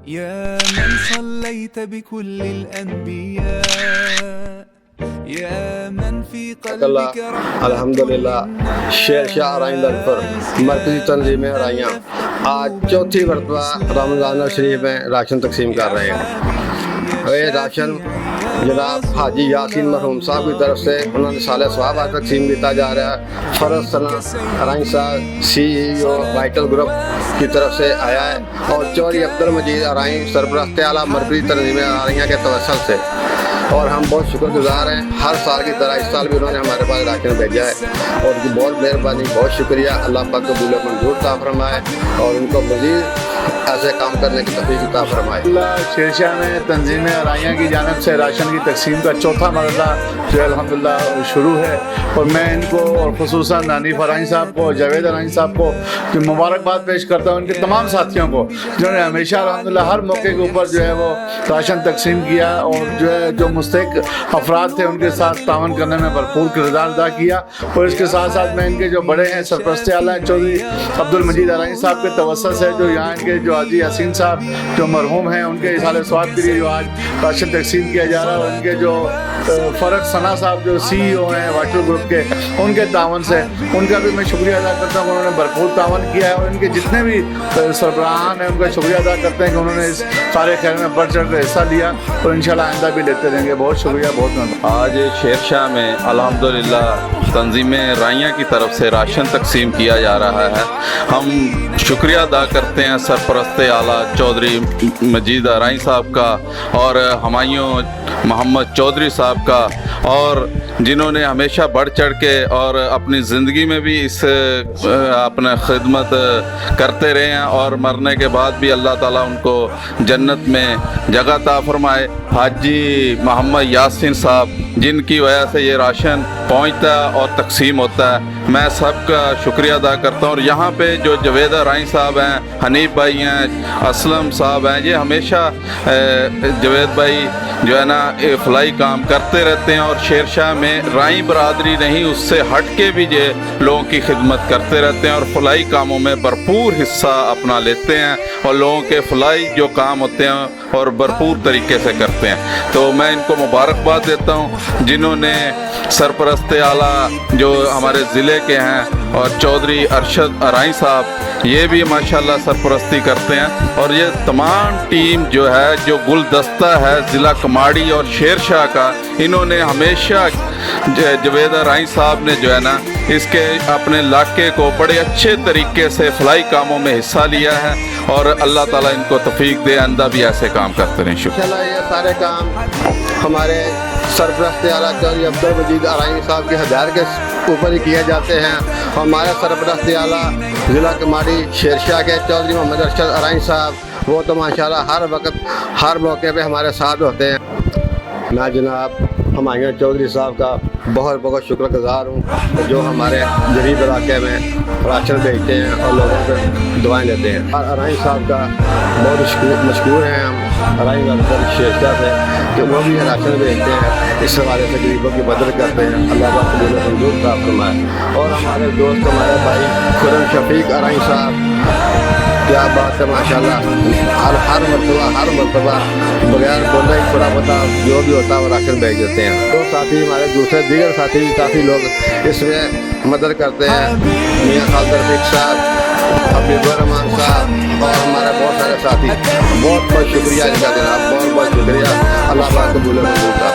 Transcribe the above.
يا من صليت بكل الأنبياء يا من في قلبك رحمة الحمدللہ شیر شاہ ارائیں دل پر مرکزی تنظیمیں ارائیاں آج چوتھی مرتبہ رمضان الشریف میں راشن تقسیم کر رہے ہیں۔ یہ راشن جناب حاجی یاسین مرحوم صاحب کی طرف سے انہوں نے سال ثواب آج تقسیم کیا جا رہا ہے۔ فرض ثنا ارائیں صاحب CEO وائٹل گروپ کی طرف سے آیا ہے اور چودھری عبدالمجید ارائیں سربراہ اعلیٰ مرکزی تنظیمیں ارائیاں کے توسل سے، اور ہم بہت شکر گزار ہیں۔ ہر سال کی طرح اس سال بھی انہوں نے ہمارے پاس راشن بھیجا ہے اور ان کی بہت مہربانی، بہت شکریہ۔ اللہ پاک قبول و منظور عطا فرمائے اور ان کو مزید ایسے کام کرنے کی توفیق عطا فرمائے۔ شیر شاہ میں تنظیم ارائیاں کی جانب سے راشن کی تقسیم کا چوتھا مرحلہ جو ہے الحمدللہ شروع ہے، اور میں ان کو اور خصوصاً حنیف ارائیں صاحب کو، جاوید ارائیں صاحب کو مبارکباد پیش کرتا ہوں، ان کے تمام ساتھیوں کو جنہوں نے ہمیشہ الحمدللہ ہر موقع کے اوپر جو ہے وہ راشن تقسیم کیا، اور جو ہے جو مستحق افراد تھے ان کے ساتھ تعاون کرنے میں بھرپور کردار ادا کیا۔ اور اس کے ساتھ ساتھ میں ان کے جو بڑے ہیں سرپرست اعلیٰ چودھری عبدالمجید ارائیں صاحب کے توسط سے جو یہاں ان کے جو حاجی یاسین صاحب جو مرحوم ہیں ان کے اصالِ ثواب کے لیے جو آج راشن تقسیم کیا جا رہا ہے، اور ان کے جو فرق ثنا صاحب جو CEO ہیں وائٹل گروپ کے، ان کے تعاون سے ان کا بھی میں شکریہ ادا کرتا ہوں کہ انہوں نے بھرپور تعاون کیا ہے، اور ان کے جتنے بھی سربراہان ہیں ان کا شکریہ ادا کرتے ہیں کہ انہوں نے اس سارے خیر میں بڑھ چڑھ کر حصہ لیا، اور انشاءاللہ آئندہ بھی لیتے رہیں گے۔ بہت شکریہ، بہت مہربانی۔ آج شیر شاہ میں الحمدللہ تنظیمیں رائیاں کی طرف سے راشن تقسیم کیا جا رہا ہے۔ ہم شکریہ ادا کرتے ہیں سرپرست اعلیٰ چودھری مجید ارائیں صاحب کا اور ہمایوں محمد چودھری صاحب کا، اور جنہوں نے ہمیشہ بڑھ چڑھ کے اور اپنی زندگی میں بھی اس اپنے خدمت کرتے رہے ہیں، اور مرنے کے بعد بھی اللہ تعالیٰ ان کو جنت میں جگہ عطا فرمائے۔ حاجی محمد یاسین صاحب جن کی وجہ سے یہ راشن پہنچتا ہے اور تقسیم ہوتا ہے، میں سب کا شکریہ ادا کرتا ہوں۔ اور یہاں پہ جو جاوید ارائیں صاحب ہیں، حنیف بھائی ہیں، اسلم صاحب ہیں، یہ ہمیشہ جاوید بھائی جو ہے نا فلاحی کام کرتے رہتے ہیں، اور شیر شاہ میں رائیں برادری نہیں اس سے ہٹ کے بھی یہ لوگوں کی خدمت کرتے رہتے ہیں، اور فلاحی کاموں میں بھرپور حصہ اپنا لیتے ہیں، اور لوگوں کے فلاحی جو کام ہوتے ہیں اور بھرپور طریقے سے کرتے ہیں۔ تو میں ان کو مبارکباد دیتا ہوں جنہوں نے سرپرست اعلیٰ جو ہمارے ضلع کے ہیں اور چودھری ارشد ارائیں صاحب، یہ بھی ماشاءاللہ سرپرستی کرتے ہیں، اور یہ تمام ٹیم جو ہے جو گلدستہ ہے ضلع کماڑی اور شیر شاہ کا، انہوں نے ہمیشہ جاوید ارائیں صاحب نے جو ہے نا اس کے اپنے علاقے کو بڑے اچھے طریقے سے فلاحی کاموں میں حصہ لیا ہے، اور اللہ تعالیٰ ان کو توفیق دے آئندہ بھی ایسے کام کرتے رہیں۔ شکریہ۔ انشاءاللہ یہ سارے کام ہمارے سرپرست اعلیٰ چودھری عبدالمجید ارائیں صاحب کے ہدایت کے اوپر ہی کیے جاتے ہیں۔ ہمارے سرپرست اعلیٰ ضلع کماڑی شیر شاہ کے چودھری محمد ارشد ارائیں صاحب، وہ تو ماشاءاللہ ہر وقت ہر موقع پہ ہمارے ساتھ ہوتے ہیں۔ میں جناب ہمایوں چودھری صاحب کا بہت بہت شکر گزار ہوں جو ہمارے غریب علاقے میں راشن بھیجتے ہیں اور لوگوں کو دعائیں دیتے ہیں۔ اور ارائیں صاحب کا بہت مشکور ہیں ہم ارائیں شیر شاہ سے کہ وہ بھی راشن بھیجتے ہیں، اس حوالے سے غریبوں کی مدد کرتے ہیں۔ اللہ پاک قبول و منظور عطا فرمائے۔ اور ہمارے دوست ہمارے بھائی خرم شفیق ارائیں صاحب، کیا بات ہے ماشاءاللہ، ہر مرتبہ بغیر بولے ہی تھوڑا بتا جو بھی ہوتا ہے وہ راشن بھیج دیتے ہیں۔ تو ساتھی ہمارے دوسرے دیگر ساتھی بھی کافی لوگ اس میں مدد کرتے ہیں، میاں خالد رفیق صاحب، حبیب الرحمان صاحب، اور ہمارے بہت سارے ساتھی، بہت بہت شکریہ ان کا جناب، بہت بہت شکریہ۔ اللہ پاک قبول و منظور عطا فرمائے۔